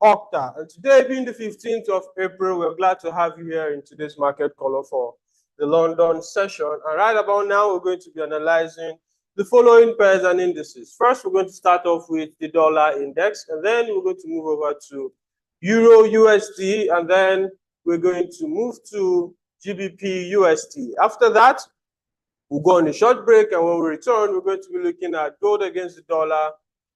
Octa. And today being the 15th of April, we're glad to have you here in today's market color for the London session. And right about now, we're going to be analyzing the following pairs and indices. First, we're going to start off with the dollar index, and then we're going to move over to Euro USD, and then we're going to move to GBP USD. After that, we'll go on a short break, and when we return, we're going to be looking at gold against the dollar.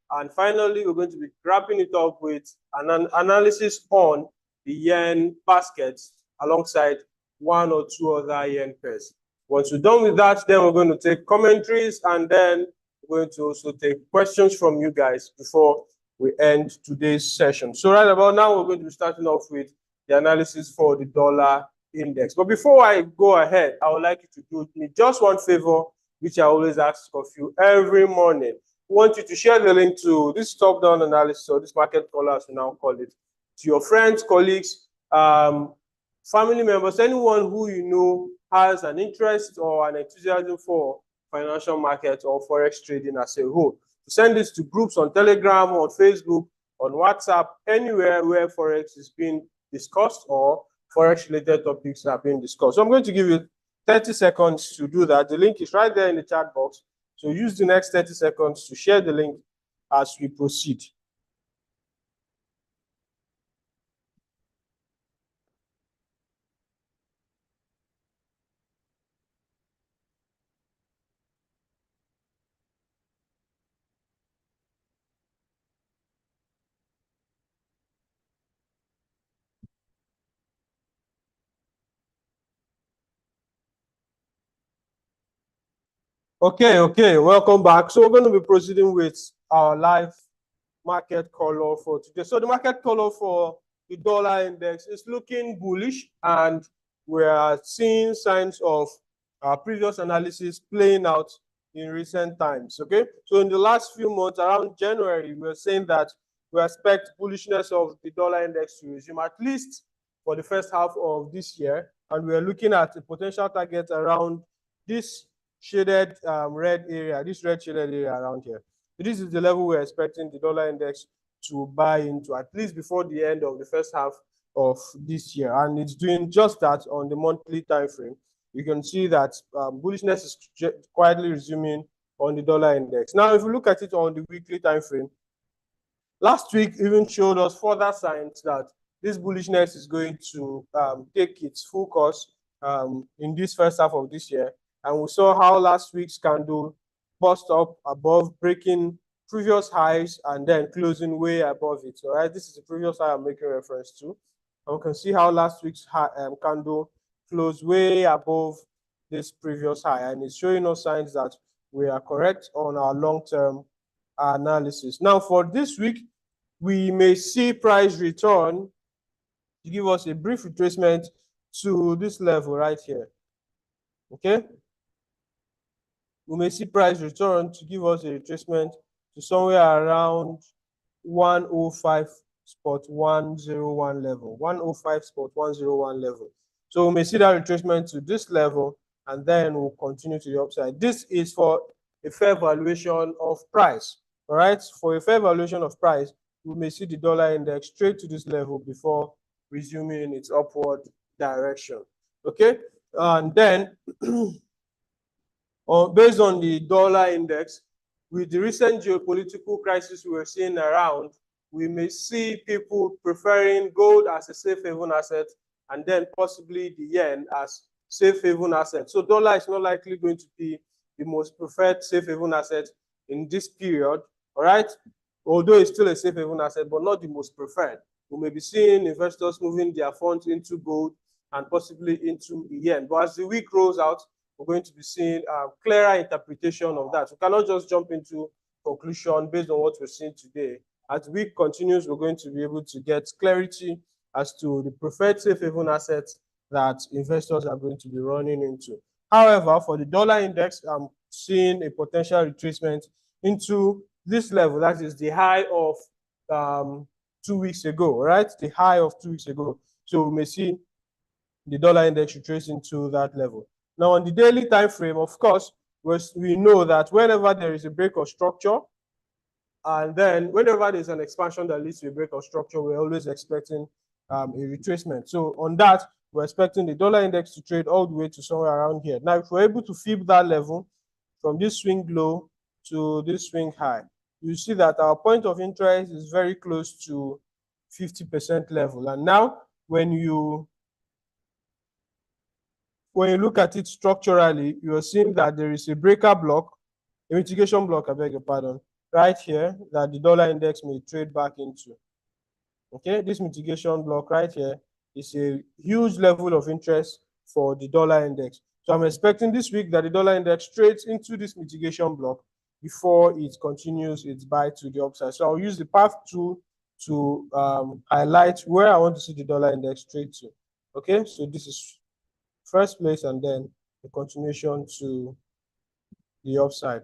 And finally, we're going to be wrapping it up with an analysis on the yen baskets alongside one or two other yen pairs. Once we're done with that, then we're going to take commentaries, and then we're going to also take questions from you guys before we end today's session. So right about now, we're going to be starting off with the analysis for the dollar index. But before I go ahead, I would like you to do me just one favor, which I always ask of you every morning. I want you to share the link to this top-down analysis, or this market color, as we now call it, to your friends, colleagues, family members, anyone who you know has an interest or an enthusiasm for financial markets or forex trading as a whole. Send this to groups on Telegram, on Facebook, on WhatsApp, anywhere where forex is being discussed or forex-related topics are being discussed. So I'm going to give you 30 seconds to do that. The link is right there in the chat box. So use the next 30 seconds to share the link as we proceed. Okay, welcome back. So we're going to be proceeding with our live market color for today. So the market color for the dollar index is looking bullish, and we are seeing signs of our previous analysis playing out in recent times. Okay, so in the last few months, around January, we were saying that we expect bullishness of the dollar index to resume at least for the first half of this year, and we are looking at a potential target around this shaded red area, this red shaded area around here. This is the level we're expecting the dollar index to buy into, at least before the end of the first half of this year. And it's doing just that on the monthly time frame. You can see that bullishness is quietly resuming on the dollar index. Now, if you look at it on the weekly time frame, last week even showed us further signs that this bullishness is going to take its full course in this first half of this year. And we saw how last week's candle bust up above, breaking previous highs and then closing way above it. All right, this is the previous high I'm making reference to. And we can see how last week's candle closed way above this previous high, and it's showing us signs that we are correct on our long-term analysis. Now, for this week, we may see price return to give us a brief retracement to this level right here. Okay, we may see price return to give us a retracement to somewhere around 105.101 level, 105.101 level. So we may see that retracement to this level, and then we'll continue to the upside. This is for a fair valuation of price. All right, for a fair valuation of price, we may see the dollar index straight to this level before resuming its upward direction. Okay, and then based on the dollar index, with the recent geopolitical crisis we're seeing around, we may see people preferring gold as a safe haven asset, and then possibly the yen as safe haven asset. So dollar is not likely going to be the most preferred safe haven asset in this period, all right? Although it's still a safe haven asset, but not the most preferred. We may be seeing investors moving their funds into gold and possibly into the yen. But as the week rolls out, we're going to be seeing a clearer interpretation of that. We cannot just jump into conclusion based on what we're seeing today. As the week continues, we're going to be able to get clarity as to the preferred safe haven assets that investors are going to be running into. However, for the dollar index, I'm seeing a potential retracement into this level. That is the high of 2 weeks ago, right? The high of 2 weeks ago. So we may see the dollar index retracing to that level. Now, on the daily time frame, of course, we know that whenever there is a break of structure And then whenever there's an expansion that leads to a break of structure, we're always expecting a retracement. So on that, we're expecting the dollar index to trade all the way to somewhere around here. Now, if we're able to fib that level from this swing low to this swing high, you see that our point of interest is very close to 50% level. And now, when you look at it structurally, you are seeing that there is a breaker block, a mitigation block, I beg your pardon, right here that the dollar index may trade back into. Okay, this mitigation block right here is a huge level of interest for the dollar index. So I'm expecting this week that the dollar index trades into this mitigation block before it continues its buy to the upside. So I'll use the path tool to highlight where I want to see the dollar index trade to. Okay, so this is first place and then the continuation to the upside.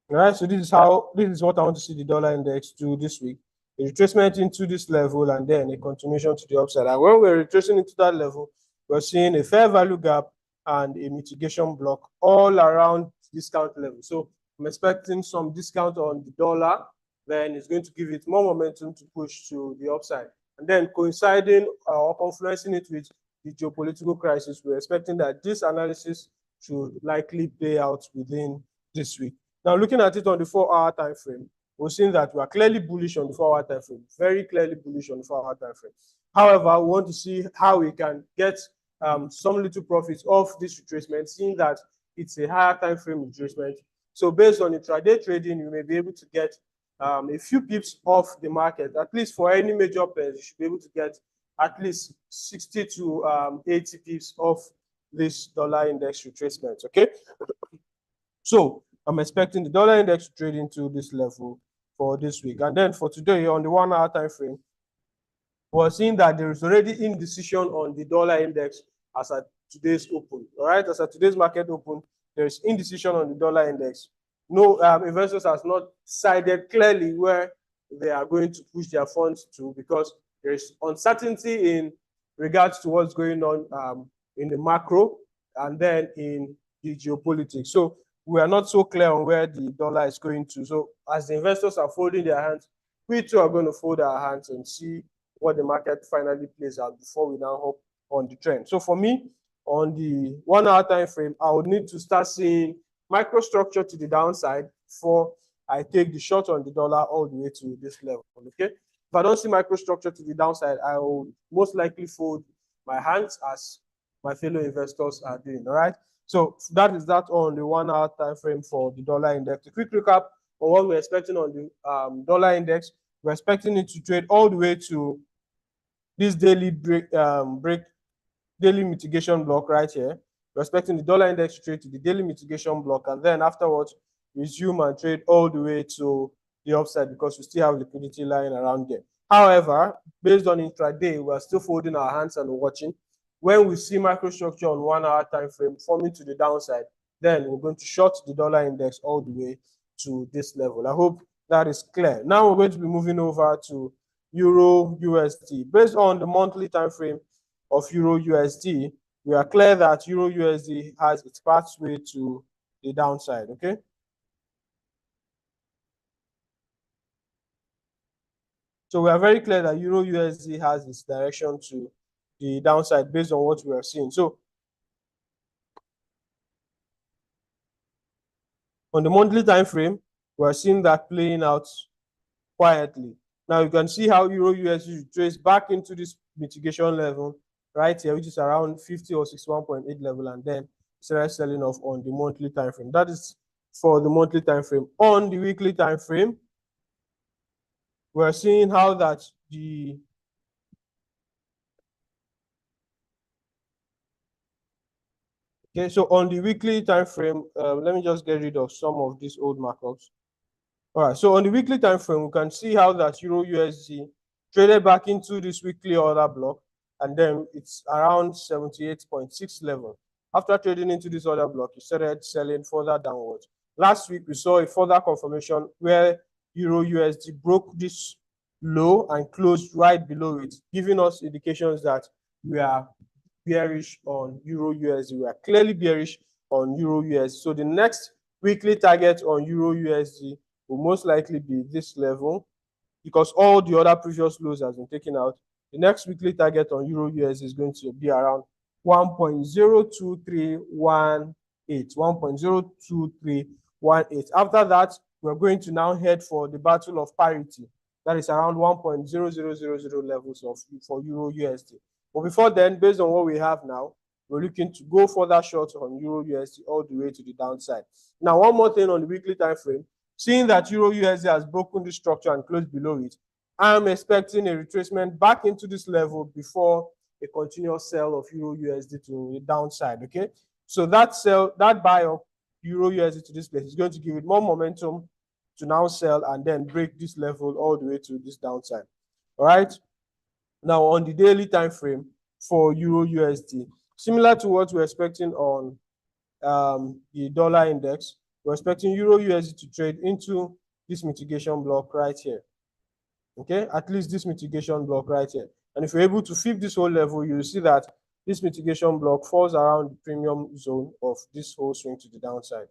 All right, so this is what I want to see the dollar index do this week. A retracement into this level and then a continuation to the upside. And when we're retracing into that level, we're seeing a fair value gap and a mitigation block all around discount level. So I'm expecting some discount on the dollar, then it's going to give it more momentum to push to the upside. And then coinciding or confluencing it with the geopolitical crisis, we're expecting that this analysis should likely play out within this week. Now, looking at it on the 4-hour time frame, we're seeing that we are clearly bullish on the 4-hour time frame, very clearly bullish on the 4-hour time frame. However, we want to see how we can get some little profits off this retracement, seeing that it's a higher time frame retracement. So based on intraday trading, you may be able to get a few pips off the market. At least for any major pairs, you should be able to get at least 60 to 80 pips off this dollar index retracement. Okay, so I'm expecting the dollar index to trade into this level for this week. And then for today, on the 1-hour time frame, we're seeing that there is already indecision on the dollar index as at today's open. All right, as at today's market open, there is indecision on the dollar index. No, investors has not decided clearly where they are going to push their funds to, because there is uncertainty in regards to what's going on in the macro and then in the geopolitics. So we are not so clear on where the dollar is going to. So as the investors are folding their hands, we too are going to fold our hands and see what the market finally plays out before we now hop on the trend. So for me, on the 1-hour time frame, I would need to start seeing microstructure to the downside before I take the short on the dollar all the way to this level. Okay, if I don't see microstructure to the downside, I will most likely fold my hands as my fellow investors are doing. All right, so that is that on the 1-hour time frame for the dollar index. A quick recap on what we're expecting on the dollar index. We're expecting it to trade all the way to this daily daily mitigation block right here. We're expecting the dollar index to trade to the daily mitigation block, and then afterwards resume and trade all the way to the upside because we still have liquidity lying around there. However, based on intraday, we're still folding our hands and watching. When we see microstructure on 1-hour time frame forming to the downside, then we're going to short the dollar index all the way to this level. I hope that is clear. Now we're going to be moving over to Euro USD. Based on the monthly time frame of Euro USD, we are clear that Euro USD has its pathway to the downside. Okay. So we are very clear that Euro USD has its direction to the downside based on what we are seeing. So on the monthly time frame, we are seeing that playing out quietly. Now you can see how Euro USD trace back into this mitigation level right here, which is around 50 or 61.8 level, and then started selling off on the monthly time frame. That is for the monthly time frame. On the weekly time frame, we're seeing how that the okay, so on the weekly time frame, let me just get rid of some of these old markups. All right, so on the weekly time frame, we can see how that Euro USD traded back into this weekly order block, and then it's around 78.6 level. After trading into this order block, it started selling further downwards. Last week, we saw a further confirmation where Euro USD broke this low and closed right below it, giving us indications that we are bearish on Euro USD. We are clearly bearish on Euro USD. So the next weekly target on Euro USD will most likely be this level because all the other previous lows has been taken out. The next weekly target on Euro USD is going to be around 1.02318. 1.02318. After that, we're going to now head for the battle of parity. That is around 1.0000 levels for Euro USD. But before then, based on what we have now, we're looking to go further short on Euro USD all the way to the downside. Now, one more thing on the weekly time frame, seeing that Euro USD has broken the structure and closed below it, I'm expecting a retracement back into this level before a continuous sell of Euro USD to the downside. Okay, so that buy of Euro USD to this place is going to give it more momentum to now sell and then break this level all the way to this downside. All right, now on the daily time frame for Euro USD, similar to what we're expecting on the dollar index, we're expecting Euro USD to trade into this mitigation block right here. Okay, at least this mitigation block right here. And if you're able to flip this whole level, you'll see that this mitigation block falls around the premium zone of this whole swing to the downside.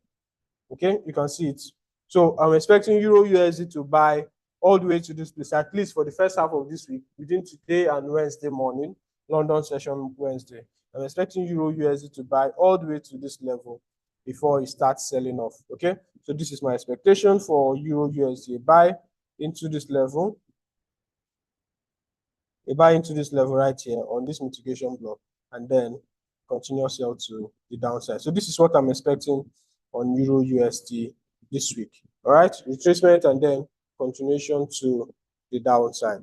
Okay, you can see it. So I'm expecting Euro USD to buy all the way to this place, at least for the first half of this week, within today and Wednesday morning, London session Wednesday. I'm expecting Euro USD to buy all the way to this level before it starts selling off. Okay, so this is my expectation for Euro USD. Buy into this level. A buy into this level right here on this mitigation block, and then continue sell to the downside. So this is what I'm expecting on Euro USD this week. All right, retracement and then continuation to the downside.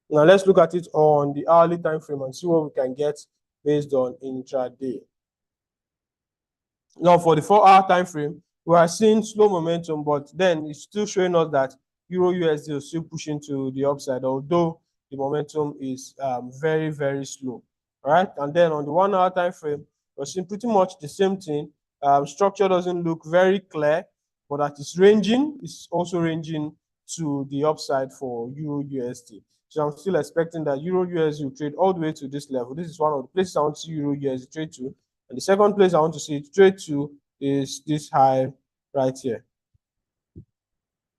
Now let's look at it on the hourly time frame and see what we can get based on intraday. Now for the 4-hour time frame, we are seeing slow momentum, but then it's still showing us that Euro USD is still pushing to the upside, although the momentum is very, very slow. All right, and then on the 1-hour time frame, we're seeing pretty much the same thing. Structure doesn't look very clear, but that is ranging. It's also ranging to the upside for Euro USD. So I'm still expecting that Euro USD will trade all the way to this level. This is one of the places I want to see Euro USD trade to. And the second place I want to see it trade to is this high right here.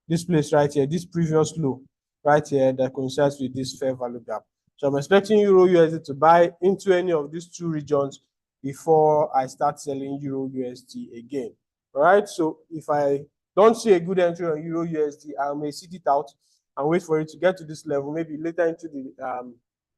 This place right here, this previous low right here that coincides with this fair value gap. So I'm expecting Euro USD to buy into any of these two regions before I start selling Euro USD again. All right, so if I don't see a good entry on Euro USD, I may sit it out and wait for it to get to this level, maybe later into the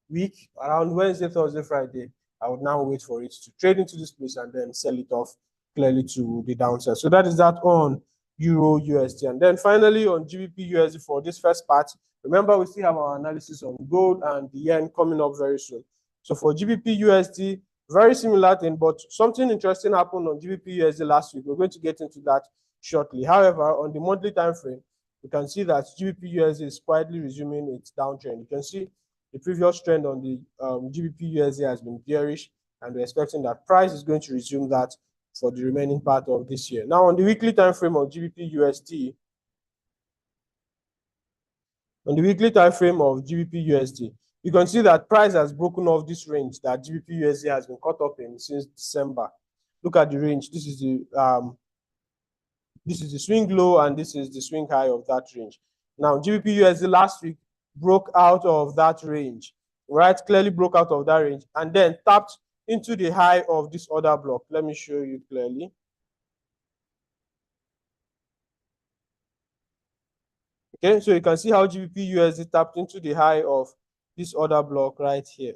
week, around Wednesday, Thursday, Friday. I would now wait for it to trade into this place and then sell it off clearly to the downside. So that is that on Euro USD. And then finally on GBP USD for this first part, remember we still have our analysis on gold and the yen coming up very soon. So for GBP USD, very similar thing, but something interesting happened on GBP USD last week. We're going to get into that shortly. However, on the monthly time frame, you can see that GBP USD is quietly resuming its downtrend. You can see the previous trend on the GBP USD has been bearish, and we're expecting that price is going to resume that for the remaining part of this year. Now, on the weekly time frame of GBP USD, you can see that price has broken off this range that GBP USD has been caught up in since December. Look at the range. This is the swing low and this is the swing high of that range. Now, GBP USD last week broke out of that range, right? Clearly broke out of that range and then tapped into the high of this other block. Let me show you clearly. Okay, so you can see how GBP USD tapped into the high of this other block right here.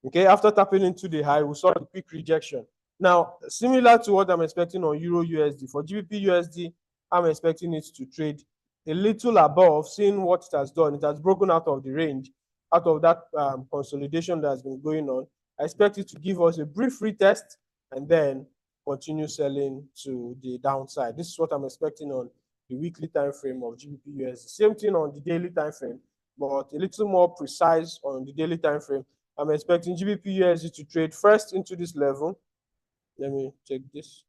Okay, after tapping into the high, we saw the quick rejection. Now, similar to what I'm expecting on Euro USD, for GBP USD, I'm expecting it to trade a little above, seeing what it has done. It has broken out of the range, out of that consolidation that has been going on. I expect it to give us a brief retest and then continue selling to the downside. This is what I'm expecting on the weekly time frame of GBP USD. Same thing on the daily time frame, but a little more precise on the daily time frame. I'm expecting GBP USD to trade first into this level. Let me check this.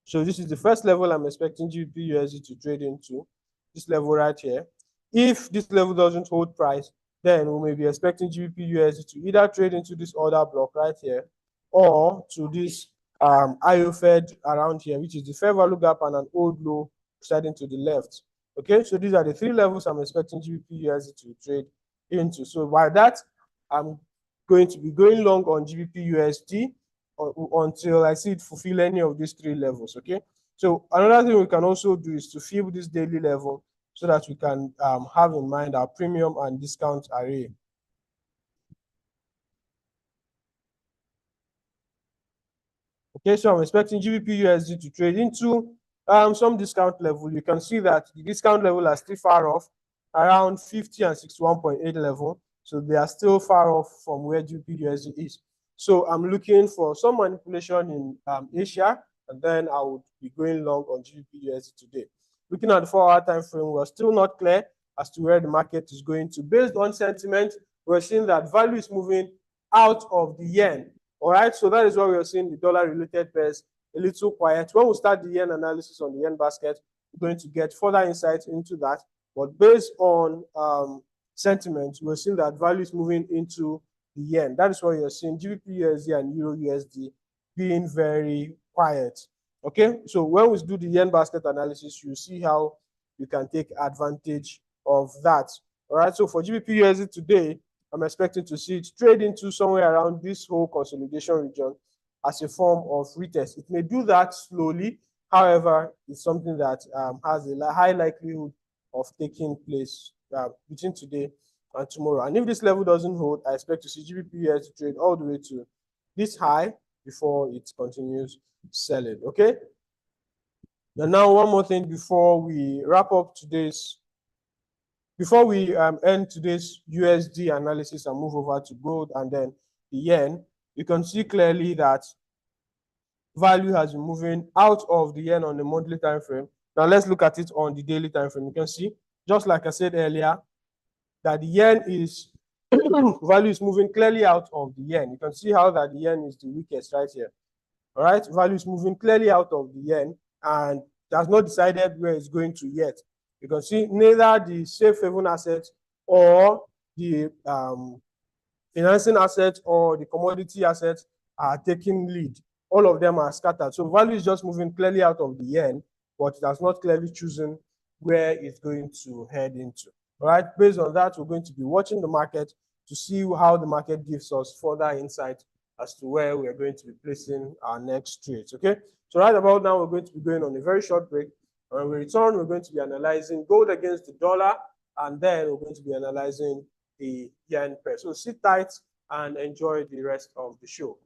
So this is the first level I'm expecting GBP USD to trade into, this level right here. If this level doesn't hold price, then we may be expecting GBP USD to either trade into this other block right here or to this IOFED around here, which is the fair value gap and an old low sliding to the left. Okay, so these are the three levels I'm expecting GBP USD to trade into. So by that, I'm going to be going long on GBP USD until I see it fulfill any of these three levels. Okay, so another thing we can also do is to fill this daily level so that we can have in mind our premium and discount array. Okay, so I'm expecting GBP USD to trade into some discount level. You can see that the discount level are still far off, around 50 and 61.8 level. So they are still far off from where GBP USD is. So I'm looking for some manipulation in Asia, and then I would be going long on GBP USD today. Looking at the 4-hour time frame, we're still not clear as to where the market is going to. Based on sentiment, we're seeing that value is moving out of the yen. All right, so that is why we are seeing the dollar-related pairs a little quiet. When we start the yen analysis on the yen basket, we're going to get further insights into that. But based on sentiment, we're seeing that value is moving into the yen. That is why you're seeing GBP USD and Euro USD being very quiet. Okay, so when we do the yen basket analysis, you see how you can take advantage of that. All right, so for GBP USD today, I'm expecting to see it trade into somewhere around this whole consolidation region as a form of retest. It may do that slowly. However, it's something that has a high likelihood of taking place between today and tomorrow. And if this level doesn't hold, I expect to see GBP USD trade all the way to this high before it continues selling. Okay. And now one more thing before we wrap up today's. Before we end today's USD analysis and move over to gold and then the yen, you can see clearly that value has been moving out of the yen on the monthly time frame. Now let's look at it on the daily time frame. You can see, just like I said earlier, that the yen is value is moving clearly out of the yen. You can see how that the yen is the weakest right here. All right, value is moving clearly out of the yen and has not decided where it's going to yet. You can see neither the safe haven assets or the financing assets or the commodity assets are taking lead. All of them are scattered. So value is just moving clearly out of the yen, but it has not clearly chosen where it's going to head into. All right, based on that, we're going to be watching the market to see how the market gives us further insight as to where we are going to be placing our next trades. Okay, so right about now, we're going to be going on a very short break. When we return, we're going to be analyzing gold against the dollar, and then we're going to be analyzing the yen pair. So sit tight and enjoy the rest of the show.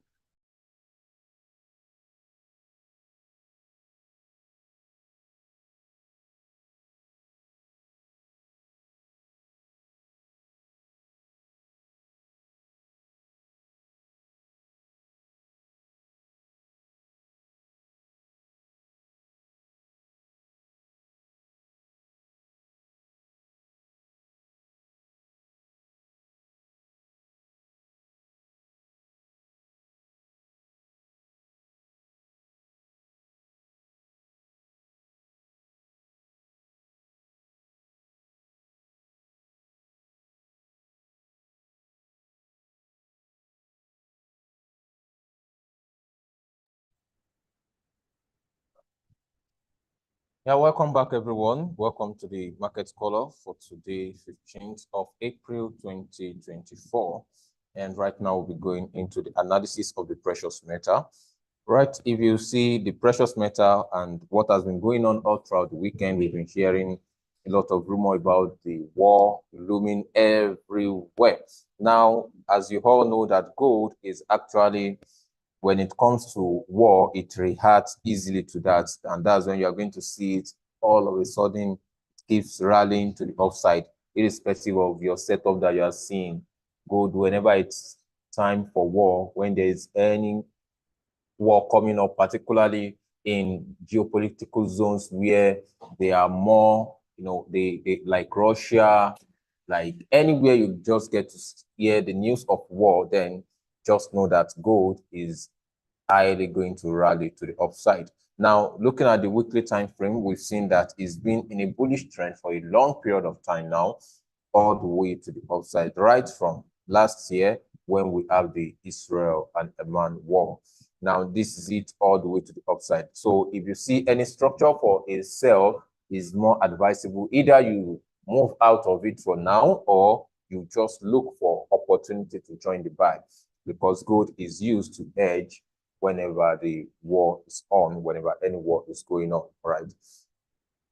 Yeah, welcome back, everyone. Welcome to the Market Caller for today, 15th of April, 2024. And right now, we'll be going into the analysis of the precious metal. Right, if you see the precious metal and what has been going on all throughout the weekend, we've been hearing a lot of rumor about the war looming everywhere. Now, as you all know, that gold is actually, when it comes to war, it reacts easily to that. And that's when you're going to see it all of a sudden, it keeps rallying to the upside, irrespective of your setup that you are seeing. Gold, whenever it's time for war, when there is any war coming up, particularly in geopolitical zones where they are more, they like Russia, like anywhere you just get to hear the news of war, then just know that gold is highly going to rally to the upside. Now, looking at the weekly time frame, we've seen that it's been in a bullish trend for a long period of time now, all the way to the upside, right from last year when we have the Israel and Iran war. Now this is it all the way to the upside. So if you see any structure for a sell, is more advisable. Either you move out of it for now, or you just look for opportunity to join the buy, because gold is used to hedge whenever the war is on, whenever any war is going on. All right.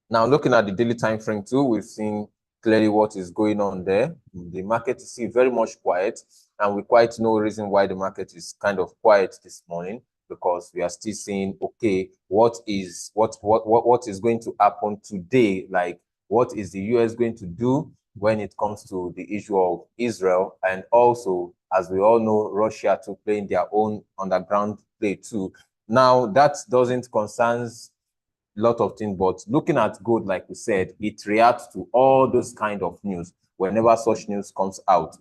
Now, looking at the daily time frame too, we've seen clearly what is going on there. The market is still very much quiet, and we quite know reason why the market is kind of quiet this morning, because we are still seeing, okay, what is going to happen today? Like, what is the US going to do when it comes to the issue of Israel? And also, as we all know, Russia to playing their own underground play too. Now, that doesn't concern lot of things, but looking at gold, like we said, it reacts to all those kind of news whenever such news comes out,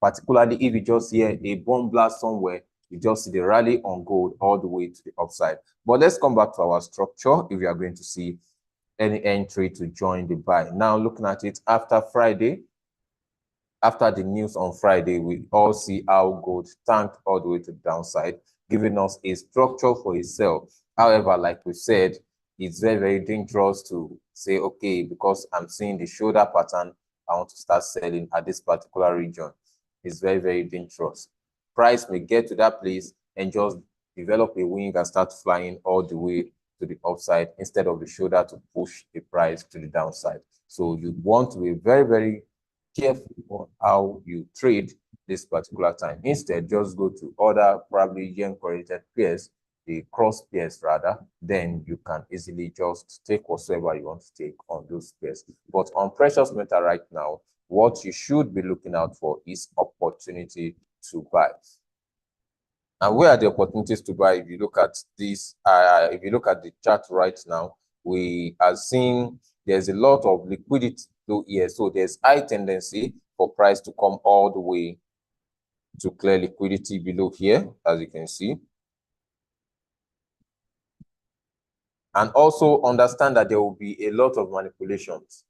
particularly if you just hear a bomb blast somewhere, you just see the rally on gold all the way to the upside. But let's come back to our structure if you are going to see any entry to join the buy. Now, looking at it after Friday, after the news on Friday, we all see how gold tanked all the way to the downside, giving us a structure for a sell. However, like we said, it's very, very dangerous to say, okay, because I'm seeing the shoulder pattern, I want to start selling at this particular region. It's very, very dangerous. Price may get to that place and just develop a wing and start flying all the way to the upside instead of the shoulder to push the price to the downside. So you want to be very, very careful on how you trade this particular time. Instead, just go to other probably yen correlated pairs, the cross pairs rather, then you can easily just take whatsoever you want to take on those pairs. But on precious metal right now, what you should be looking out for is opportunity to buy. And where are the opportunities to buy? If you look at this, if you look at the chart right now, we are seeing there's a lot of liquidity here. So there's high tendency for price to come all the way to clear liquidity below here, as you can see. And also understand that there will be a lot of manipulations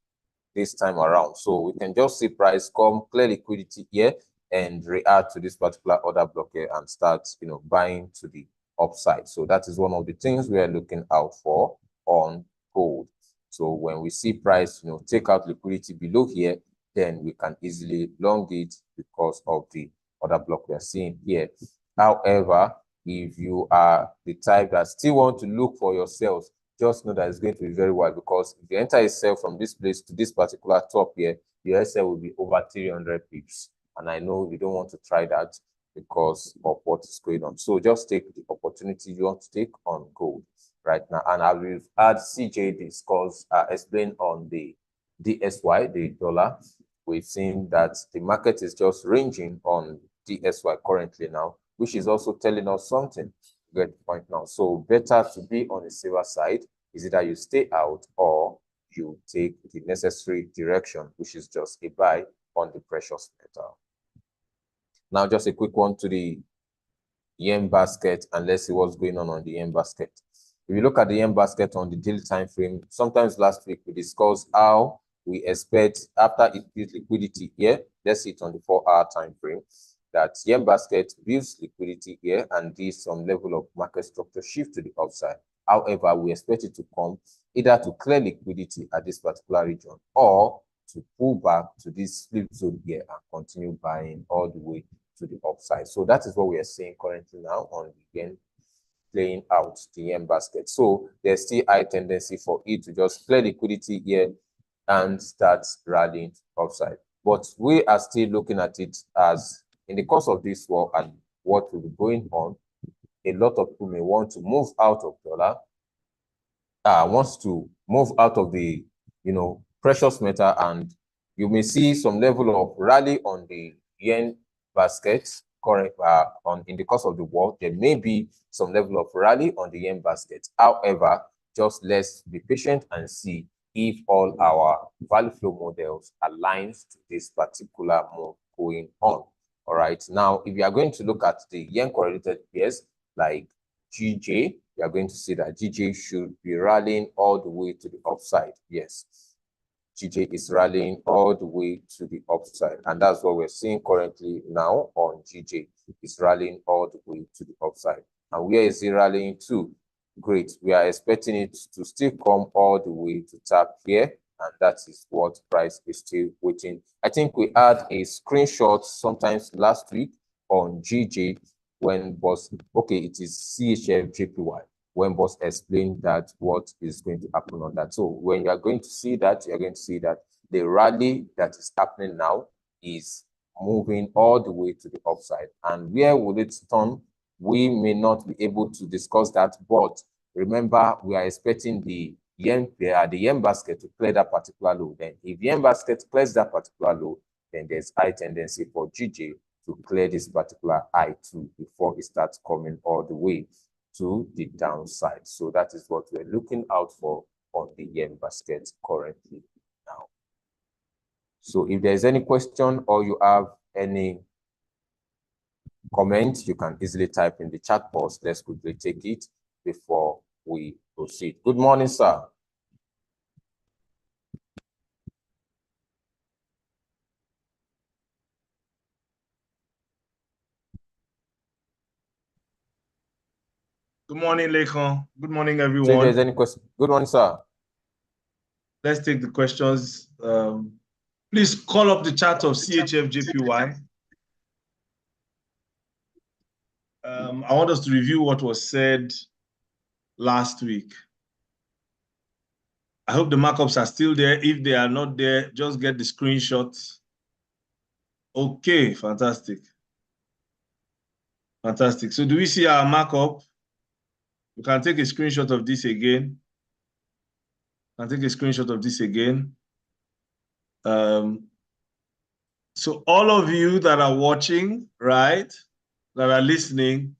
this time around. So we can just see price come, clear liquidity here, and react to this particular order block here and start, buying to the upside. So that is one of the things we are looking out for on gold. So when we see price, take out liquidity below here, then we can easily long it because of the order block we are seeing here. However, if you are the type that still want to look for your sales, just know that it's going to be very wide, because if you enter a sell from this place to this particular top here, your SL will be over 300 pips. And I know you don't want to try that because of what is going on. So just take the opportunity you want to take on gold right now. And I will add CJ discuss, explain on the DSY, the dollar. We've seen that the market is just ranging on DSY currently now, which is also telling us something. Get the point now. So better to be on the safer side is either you stay out or you take the necessary direction, which is just a buy on the precious metal. Now, just a quick one to the yen basket, and let's see what's going on the yen basket. If you look at the yen basket on the daily time frame, sometimes last week we discussed how we expect after it builds liquidity here. Let's see it on the 4-hour time frame, that yen basket builds liquidity here and gives some level of market structure shift to the upside. However, we expect it to come either to clear liquidity at this particular region or to pull back to this flip zone here and continue buying all the way to the upside. So that is what we are seeing currently now on the yen playing out the yen basket. So there's still high tendency for it to just clear liquidity here and start rallying upside. But we are still looking at it as in the course of this war and what will be going on, a lot of people may want to move out of dollar, wants to move out of the, precious metal, and you may see some level of rally on the yen basket in the course of the war. There may be some level of rally on the yen basket. However, just let's be patient and see if all our value flow models aligns to this particular move going on. All right. Now, if you are going to look at the yen correlated pairs like GJ, you are going to see that GJ should be rallying all the way to the upside. Yes, GJ is rallying all the way to the upside. And that's what we're seeing currently now on GJ. It's rallying all the way to the upside. And where is it rallying to? Great. We are expecting it to still come all the way to tap here. And that is what price is still waiting. I think we had a screenshot sometimes last week on GJ when boss, okay, it is CHF JPY, when boss explained that what is going to happen on that. So when you are going to see that, you're going to see that the rally that is happening now is moving all the way to the upside. And where will it turn? We may not be able to discuss that, but remember, we are expecting the yen pair, the yen basket to clear that particular low. Then if yen basket clears that particular low, then there's high tendency for GJ to clear this particular high too before it starts coming all the way to the downside. So that is what we're looking out for on the yen basket currently now. So if there's any question or you have any comment, you can easily type in the chat box. Let's quickly take it before we proceed. Good morning, sir. Good morning, Lekon. Good morning, everyone. So if there's any question, good morning, sir. Let's take the questions. Please call up the chart of CHF JPY. I want us to review what was said last week. I hope the markups are still there. If they are not there, just get the screenshots. Okay, fantastic. Fantastic. So do we see our markup? We can take a screenshot of this again. I'll take a screenshot of this again. So all of you that are watching, right, that are listening,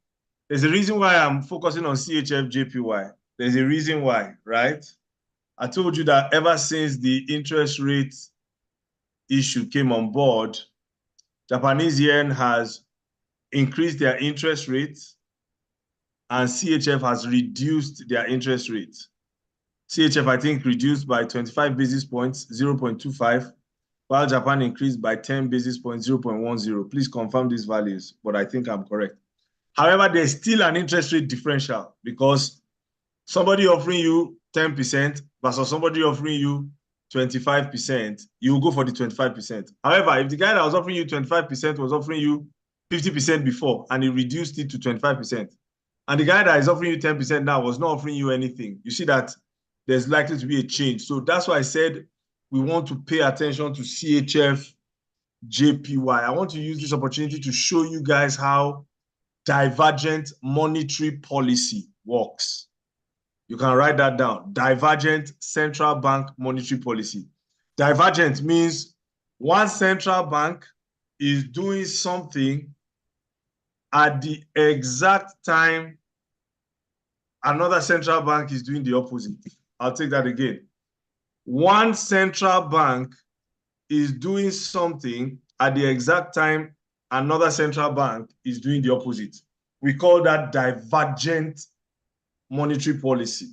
there's a reason why I'm focusing on CHF JPY. There's a reason why, right? I told you that ever since the interest rate issue came on board, Japanese yen has increased their interest rates and CHF has reduced their interest rates. CHF, I think, reduced by 25 basis points, 0.25, while Japan increased by 10 basis points, 0.10. Please confirm these values, but I think I'm correct. However, there's still an interest rate differential because somebody offering you 10% versus somebody offering you 25%, you will go for the 25%. However, if the guy that was offering you 25% was offering you 50% before and he reduced it to 25%, and the guy that is offering you 10% now was not offering you anything, you see that there's likely to be a change. So that's why I said we want to pay attention to CHF JPY. I want to use this opportunity to show you guys how divergent monetary policy works. You can write that down. Divergent central bank monetary policy. Divergent means one central bank is doing something at the exact time another central bank is doing the opposite. I'll take that again. One central bank is doing something at the exact time another central bank is doing the opposite. We call that divergent monetary policy.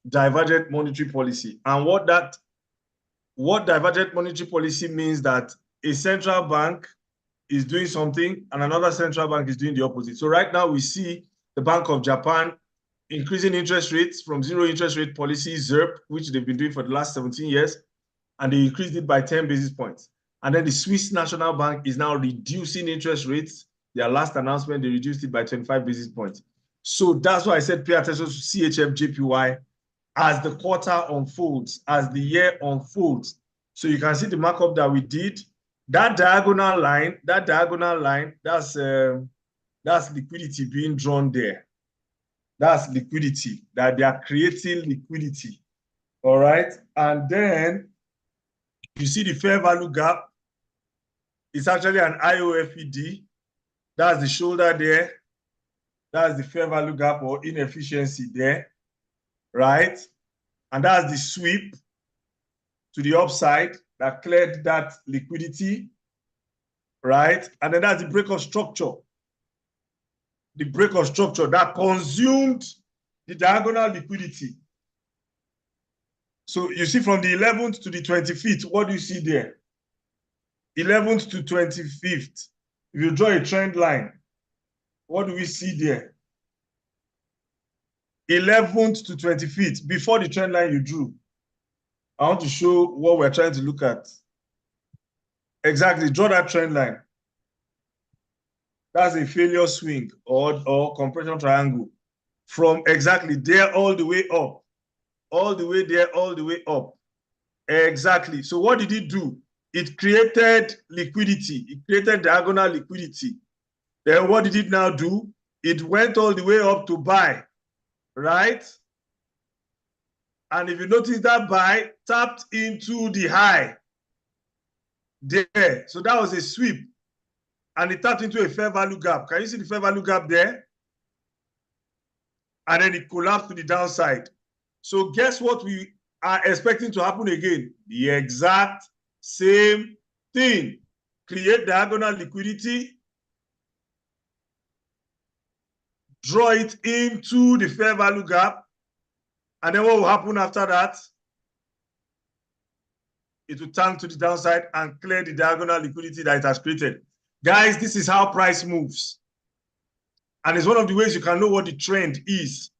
Divergent monetary policy. And what divergent monetary policy means that a central bank is doing something and another central bank is doing the opposite. So right now we see the Bank of Japan increasing interest rates from zero interest rate policy, ZIRP, which they've been doing for the last 17 years, and they increased it by 10 basis points. And then the Swiss National Bank is now reducing interest rates. Their last announcement, they reduced it by 25 basis points. So that's why I said pay attention to CHF JPY as the quarter unfolds, as the year unfolds. So you can see the markup that we did. That diagonal line, that's liquidity being drawn there. That's liquidity, that they are creating liquidity. All right. And then you see the fair value gap. It's actually an IOFED. That's the shoulder there. That's the fair value gap or inefficiency there. Right. And that's the sweep to the upside that cleared that liquidity. Right. And then that's the break of structure. The break of structure that consumed the diagonal liquidity. So you see from the 11th to the 25th, what do you see there? 11th to 25th. If you draw a trend line, What do we see there? 11th to 25th, before the trend line you drew. I want to show what we're trying to look at. Exactly, draw that trend line. That's a failure swing or compression triangle. From exactly there all the way up. All the way there, all the way up. Exactly. So what did it do? It created liquidity. It created diagonal liquidity. Then what did it now do? It went all the way up to buy, right? And if you notice, that buy tapped into the high there. So that was a sweep. And it tapped into a fair value gap. Can you see the fair value gap there? And then it collapsed to the downside. So guess what we are expecting to happen again? The exact same thing. Create diagonal liquidity, draw it into the fair value gap, and then what will happen after that? It will turn to the downside and clear the diagonal liquidity that it has created. Guys, this is how price moves. And it's one of the ways you can know what the trend is.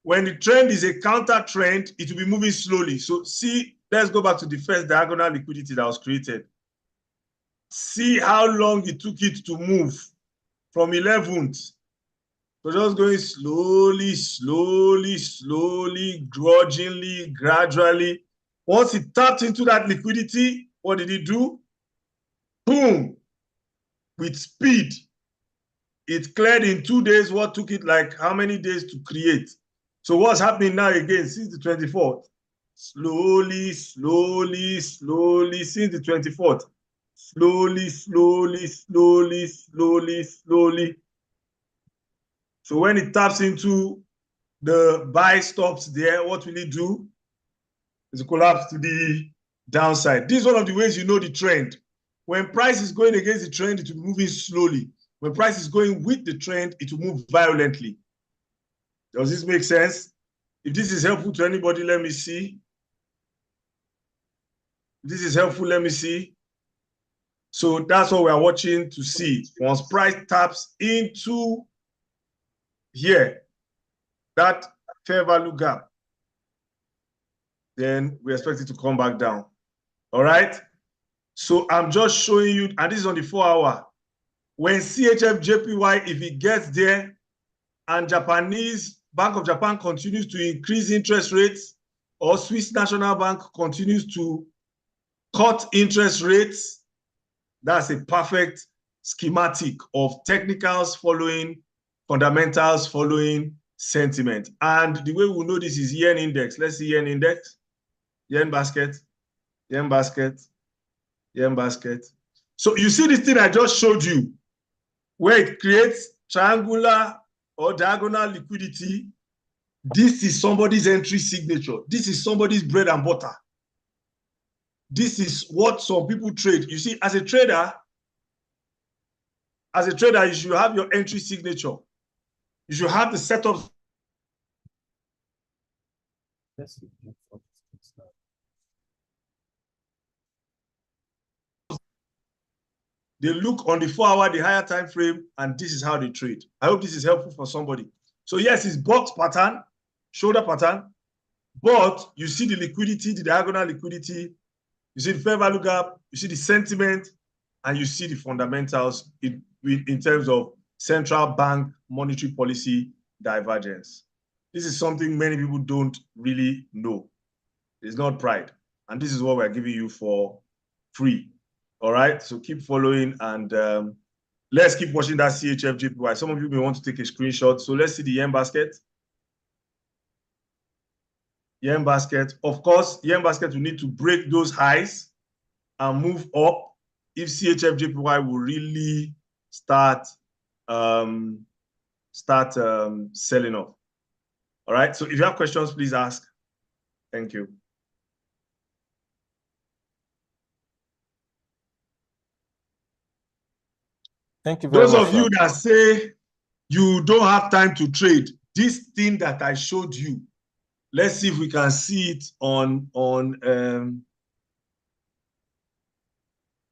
When the trend is a counter trend, it will be moving slowly. So see, let's go back to the first diagonal liquidity that was created. See how long it took it to move from 11th. So just going slowly, slowly, slowly, grudgingly, gradually. Once it tapped into that liquidity, what did it do? Boom! With speed. It cleared in 2 days what took it like how many days to create. So what's happening now again since the 24th? Slowly, slowly, slowly, since the 24th. Slowly, slowly, slowly, slowly, slowly. So when it taps into the buy stops there, what will it do? It's a collapse to the downside. This is one of the ways you know the trend. When price is going against the trend, it will be moving slowly. When price is going with the trend, it will move violently. Does this make sense? If this is helpful to anybody, let me see. If this is helpful, let me see. So that's what we're watching to see. Once price taps into here, that fair value gap, then we expect it to come back down. All right? So I'm just showing you, and this is on the 4-hour. When CHF-JPY, if it gets there, and Japanese Bank of Japan continues to increase interest rates, or Swiss National Bank continues to cut interest rates, that's a perfect schematic of technicals following fundamentals, following sentiment. And the way we know this is yen index. Let's see yen index, yen basket, yen basket, yen basket. So you see this thing I just showed you, where it creates triangular or diagonal liquidity. This is somebody's entry signature. This is somebody's bread and butter. This is what some people trade. You see, as a trader, you should have your entry signature. You should have the setup. They look on the 4-hour, the higher time frame, and this is how they trade. I hope this is helpful for somebody. So yes, it's box pattern, shoulder pattern, but you see the liquidity, the diagonal liquidity, you see the fair value gap, you see the sentiment, and you see the fundamentals in terms of central bank monetary policy divergence. This is something many people don't really know. It's not pride. And this is what we're giving you for free. All right, so keep following, and let's keep watching that CHF-JPY. Some of you may want to take a screenshot. So let's see the yen basket. Yen basket. Of course, yen basket will need to break those highs and move up if CHF-JPY will really start selling off. All right, so if you have questions, please ask. Thank you. Thank you very much. Those of you that say you don't have time to trade, this thing that I showed you, let's see if we can see it on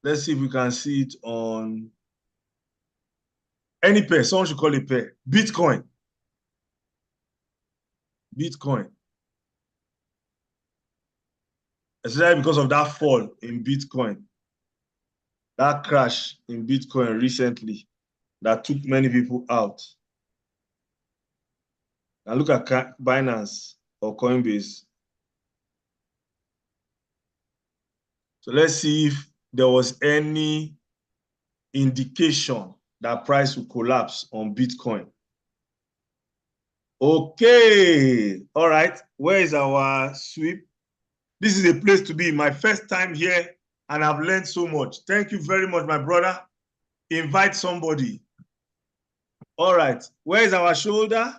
let's see if we can see it on Any pair, someone should call a pair. Bitcoin. Bitcoin. Especially because of that fall in Bitcoin. That crash in Bitcoin recently that took many people out. Now look at Binance or Coinbase. So let's see if there was any indication that price will collapse on Bitcoin. Okay, all right. Where is our sweep? This is a place to be. My first time here, and I've learned so much. Thank you very much, my brother. Invite somebody. All right, where is our shoulder?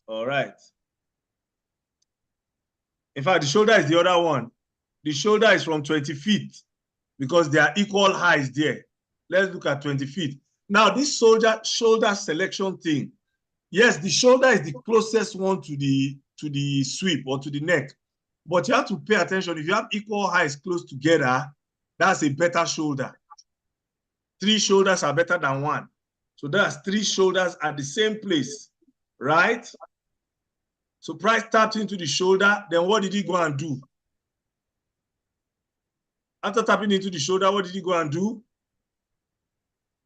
All right. In fact, the shoulder is the other one. The shoulder is from 20 feet because they are equal highs there. Let's look at 20 feet. Now, this shoulder selection thing, yes, the shoulder is the closest one to the sweep or to the neck. But you have to pay attention. If you have equal highs close together, that's a better shoulder. 3 shoulders are better than 1. So that's 3 shoulders at the same place, right? So price tapped into the shoulder, then what did he go and do? After tapping into the shoulder, what did he go and do?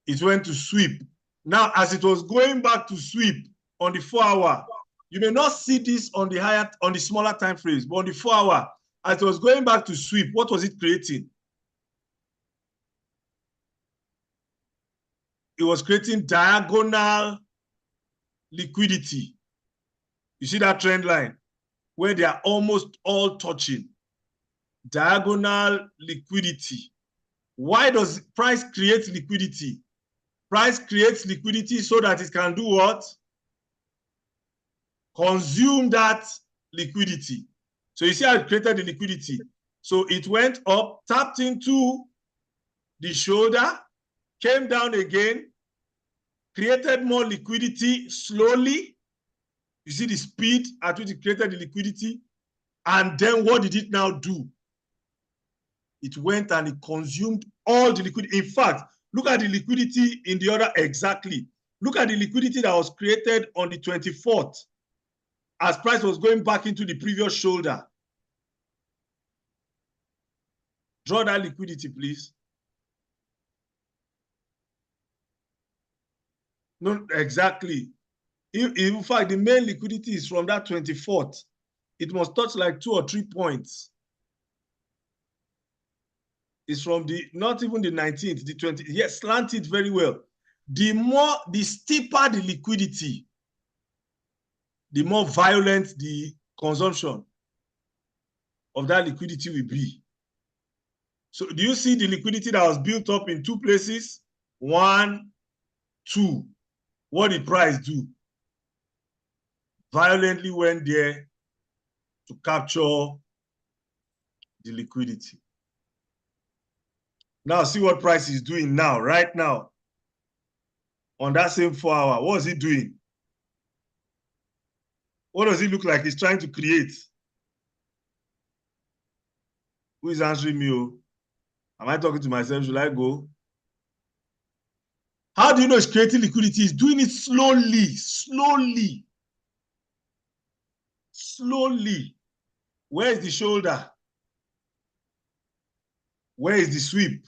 It went to sweep. Now, as it was going back to sweep on the 4-hour, you may not see this on the smaller time frames, but on the 4-hour, as it was going back to sweep, what was it creating? It was creating diagonal liquidity. You see that trend line where they are almost all touching. Diagonal liquidity. Why does price create liquidity? Price creates liquidity so that it can do what? Consume that liquidity. So you see how it created the liquidity. So it went up, tapped into the shoulder, came down again, created more liquidity slowly. You see the speed at which it created the liquidity. And then what did it now do? It went and it consumed all the liquidity. In fact, look at the liquidity in the other exactly. Look at the liquidity that was created on the 24th as price was going back into the previous shoulder. Draw that liquidity, please. No, exactly. In fact, the main liquidity is from that 24th. It must touch like 2 or 3 points. It's from not even the 19th, the 20th. Yes, slant it very well. The steeper the liquidity, the more violent the consumption of that liquidity will be. So do you see the liquidity that was built up in 2 places? 1, 2. What did price do? Violently went there to capture the liquidity. Now see what price is doing now, right now. On that same 4-hour, what is it doing? What does it look like it's trying to create? Who is answering me? Oh? Am I talking to myself? Should I go? How do you know it's creating liquidity? It's doing it slowly, slowly, slowly. Where is the shoulder? Where is the sweep?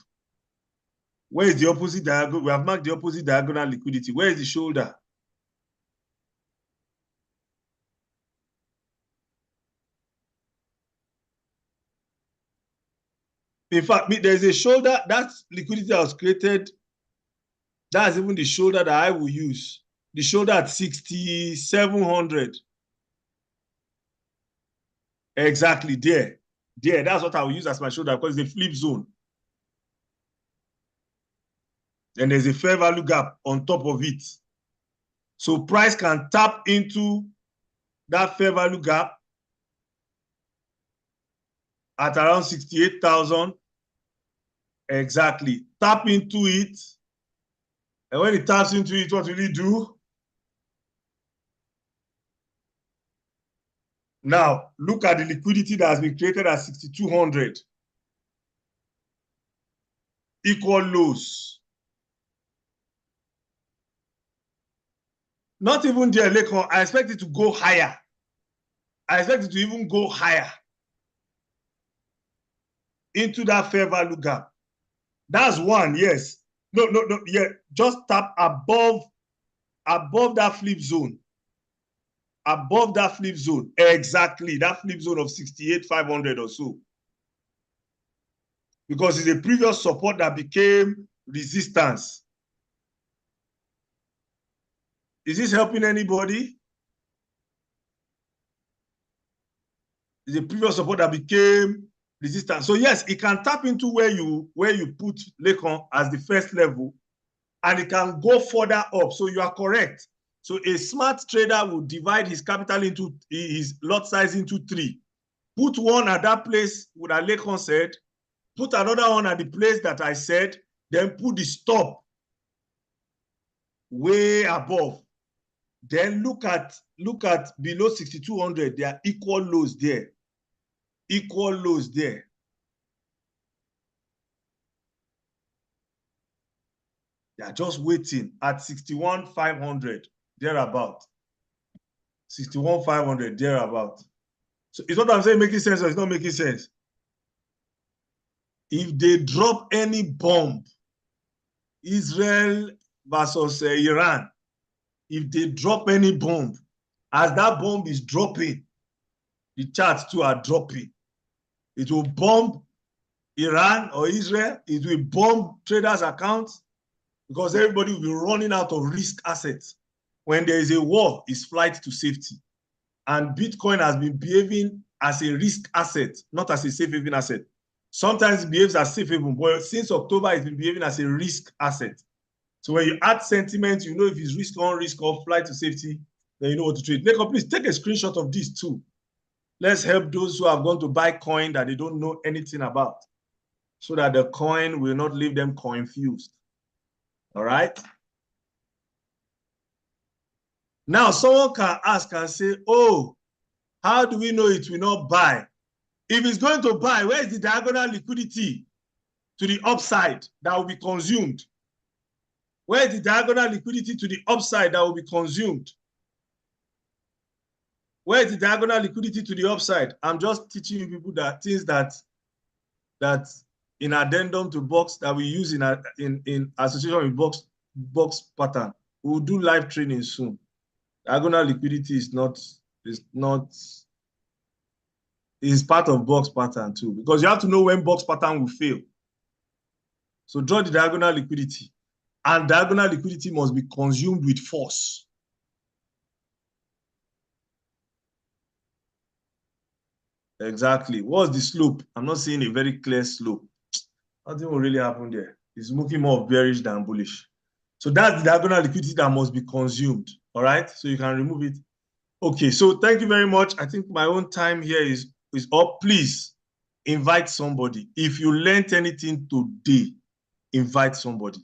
Where is the opposite diagonal? We have marked the opposite diagonal liquidity. Where is the shoulder? In fact, there's a shoulder, that liquidity that was created, that's even the shoulder that I will use. The shoulder at 6,700. Exactly, there. There, that's what I will use as my shoulder because it's a flip zone. And there's a fair value gap on top of it. So price can tap into that fair value gap at around 68,000. Exactly. Tap into it. And when it taps into it, what will it do? Now, look at the liquidity that has been created at 6,200. equal lows. Not even there, Lekon. I expect it to go higher. I expect it to even go higher into that fair value gap. That's one, yes. No, yeah. Just tap above that flip zone. Above that flip zone. Exactly. That flip zone of 68,500 or so. Because it's a previous support that became resistance. Is this helping anybody? It's a previous support that became resistance. So yes, it can tap into where you put Lekon as the first level, and it can go further up. So you are correct. So a smart trader will divide his capital into his lot size into 3. Put one at that place that Lekon said, put another one at the place that I said, then put the stop way above. Then look at below 6,200. There are equal lows there. Equal lows there. They are just waiting at 61,500 thereabout. 61,500 thereabout. So it's what I'm saying making sense or it's not making sense. If they drop any bomb, Israel versus Iran, if they drop any bomb, as that bomb is dropping, the charts too are dropping. It will bomb Iran or Israel. It will bomb traders' accounts because everybody will be running out of risk assets. When there is a war, it's flight to safety. And Bitcoin has been behaving as a risk asset, not as a safe haven asset. Sometimes it behaves as safe haven, but since October, it's been behaving as a risk asset. So when you add sentiment, you know if it's risk on, risk off, flight to safety, then you know what to trade. Lekon, please take a screenshot of this too. Let's help those who have gone to buy coin that they don't know anything about, so that the coin will not leave them confused. All right? Now, someone can ask and say, oh, how do we know it will not buy? If it's going to buy, where is the diagonal liquidity to the upside that will be consumed? Where is the diagonal liquidity to the upside that will be consumed? Where is the diagonal liquidity to the upside? I'm just teaching you people that things that in addendum to box that we use in association with box pattern. We'll do live training soon. Diagonal liquidity is part of box pattern too, because you have to know when box pattern will fail. So draw the diagonal liquidity, and diagonal liquidity must be consumed with force. Exactly. What's the slope? I'm not seeing a very clear slope. Nothing will really happen there. It's looking more bearish than bullish. So that's the diagonal liquidity that must be consumed. All right. So you can remove it. Okay. So thank you very much. I think my own time here is up. Please invite somebody. If you learned anything today, invite somebody.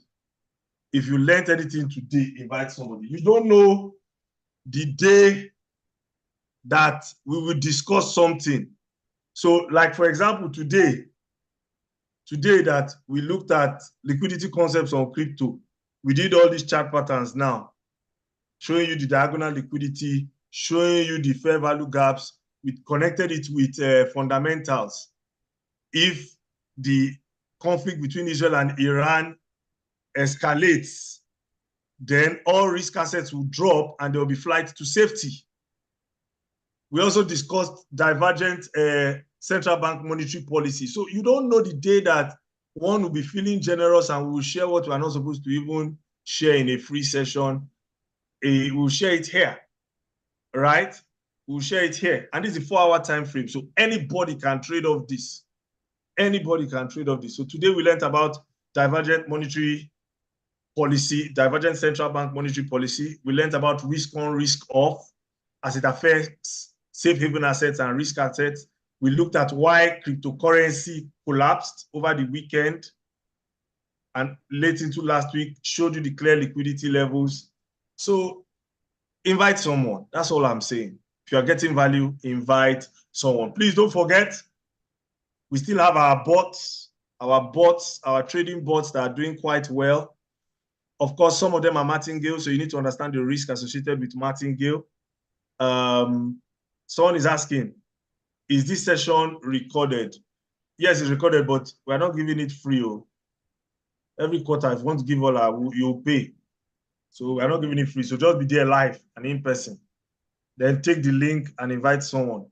If you learned anything today, invite somebody. You don't know the day that we will discuss something. So, like, for example, today that we looked at liquidity concepts on crypto, we did all these chart patterns now, showing you the diagonal liquidity, showing you the fair value gaps. We connected it with fundamentals. If the conflict between Israel and Iran escalates, then all risk assets will drop and there will be flight to safety. We also discussed divergent central bank monetary policy. So you don't know the day that one will be feeling generous and we will share what we are not supposed to even share in a free session. We'll share it here, right? We'll share it here. And this is a 4-hour time frame. So anybody can trade off this. Anybody can trade off this. So today we learned about divergent monetary policy, divergent central bank monetary policy. We learned about risk on, risk off as it affects safe haven assets and risk assets. We looked at why cryptocurrency collapsed over the weekend and late into last week, showed you the clear liquidity levels. So invite someone. That's all I'm saying. If you are getting value, invite someone. Please don't forget, we still have our bots our bots, our trading bots that are doing quite well. Of course, some of them are martingale, so you need to understand the risk associated with martingale. Someone is asking, is this session recorded? Yes, it's recorded, but we're not giving it free. Every quarter, if you want to give all our, you'll pay. So we're not giving it free. So just be there live and in person. Then take the link and invite someone.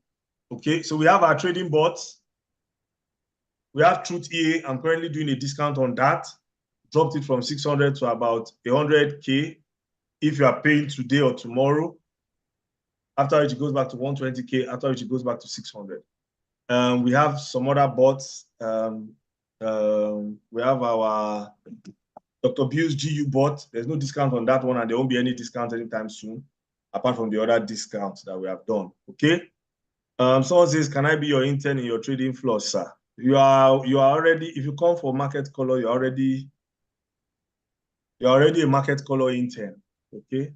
Okay, so we have our trading bots. We have Truth EA. I'm currently doing a discount on that. Dropped it from 600 to about 100K if you are paying today or tomorrow. After which it goes back to 120K, after which it goes back to 600. We have some other bots. We have our Dr. Bill's GU bot. There's no discount on that one, and there won't be any discount anytime soon, apart from the other discounts that we have done. Okay. Someone says, "Can I be your intern in your trading floor, sir?" You are already. If you come for market color, you're already a market color intern. Okay.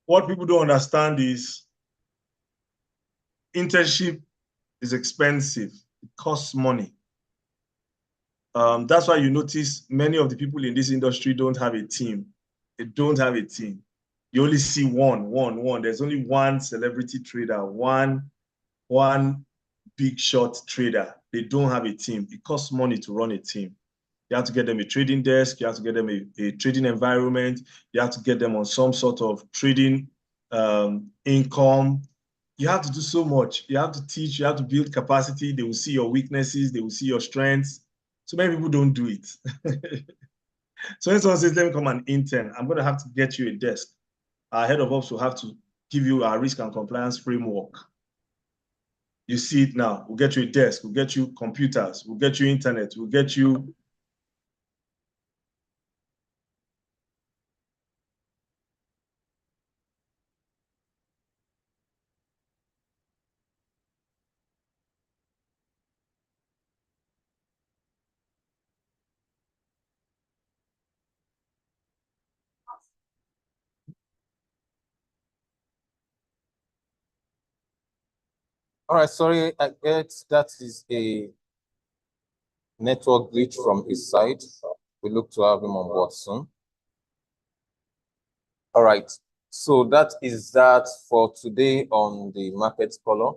What people don't understand is internship is expensive. It costs money. That's why you notice many of the people in this industry don't have a team. They don't have a team. You only see one. There's only one celebrity trader, one big shot trader. They don't have a team. It costs money to run a team. You have to get them a trading desk. You have to get them a trading environment. You have to get them on some sort of trading income. You have to do so much. You have to teach. You have to build capacity. They will see your weaknesses. They will see your strengths. So many people don't do it. So when someone says, "Let me come and intern," I'm going to have to get you a desk. Our head of ops will have to give you our risk and compliance framework. You see it now. We'll get you a desk. We'll get you computers. We'll get you internet. We'll get you. All right, sorry, I get that is a network glitch from his side. We look to have him on board soon. All right, so that is that for today on the market color.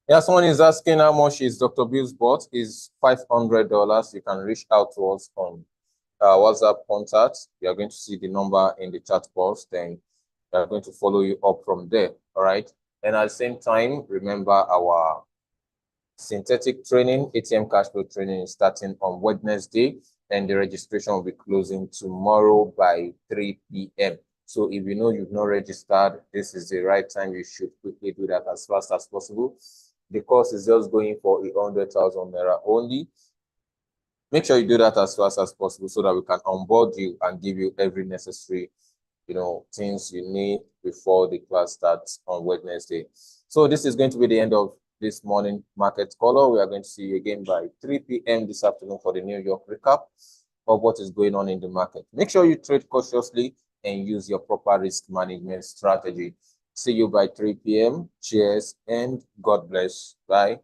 Yeah, someone is asking how much is Dr. Bill's bot. Is $500. You can reach out to us on WhatsApp contact. You are going to see the number in the chat box. Then we are going to follow you up from there. All right. And at the same time, remember our synthetic training, ATM cash flow training is starting on Wednesday, and the registration will be closing tomorrow by 3 p.m. So if you know you've not registered, this is the right time. You should quickly do that as fast as possible. The course is just going for 100,000 naira only. Make sure you do that as fast as possible so that we can onboard you and give you every necessary, things you need before the class starts on Wednesday. So this is going to be the end of this morning market color. We are going to see you again by 3 p.m. this afternoon for the New York recap of what is going on in the market. Make sure you trade cautiously and use your proper risk management strategy. See you by 3 p.m. Cheers and God bless. Bye.